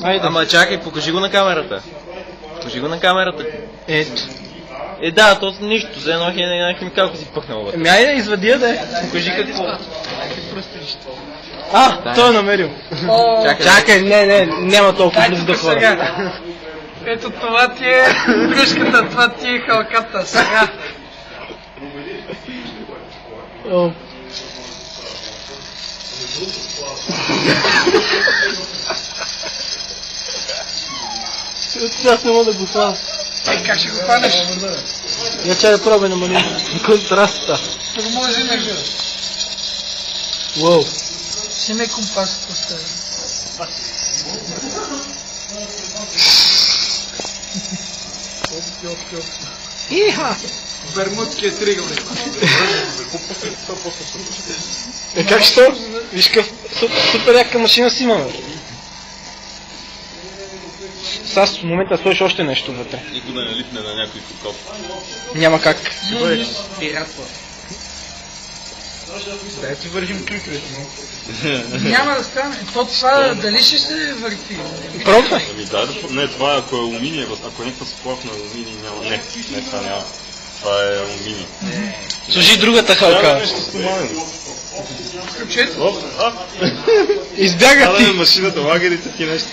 Айде. Ама чакай, покажи го на камерата. Покажи го на камерата. Ето. Да, то нищо, за една химикалка си пъхнал вътре. Айде, извади я да е. Покажи какво. Той е намерил. Чакай, не, няма толкова близо до хора. Ето това ти е дръжката, това ти е халката сега. Аз не мога да го хвана. Как ще го хванеш? Я чай да пробвай намалим контраста. Тормози нещо. Уоу. Ще ме компас поставя. Иха! Бермудския триъгълник. Как ще? Виж какъв супер яка машина си имаме. Сега в момента сложиш още нещо вътре. Никой да не липне на някой кокоп. Няма как. Пиратва. Дай ти вържим ключовете. Няма да стане. То това дали ще се върти? Пробвай. Не, това ако е алуминия, ако е някаква сплав на алуминий, няма. Не, това няма. Това е алуминий. Служи другата халка. Нещо стомалено. Ключето? Избяга ти. Машината, лагерите ти нещо.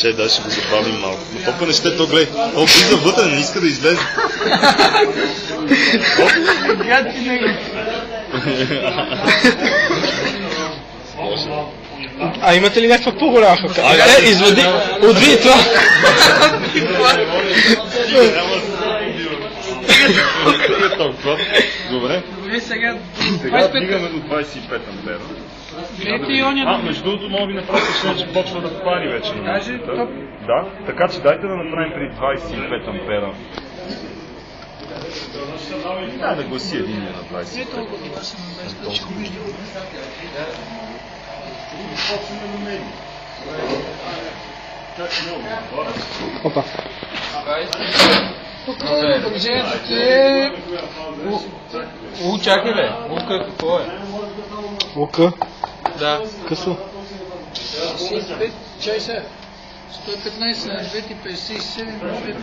Чай, да, ще го забавим малко. Но толкова не ще, то гледай. Влиза вътре, не иска да излезе. Гад ти него. Имате ли някаква по-голяма халка? Извади. Отвиди това. Добре. Добре, сега. Сега стигаме до 25 ампера. Между другото, мога би направите ще, че почва да пари вече на машината. Да, така че дайте да направим при 25 ампера. Да гласи единия на 25. Опа. Тук напрежението ти е... Чакай бе, лука какво е? Лука? Да. Късо. 65, чай сега. 115 на 2,57.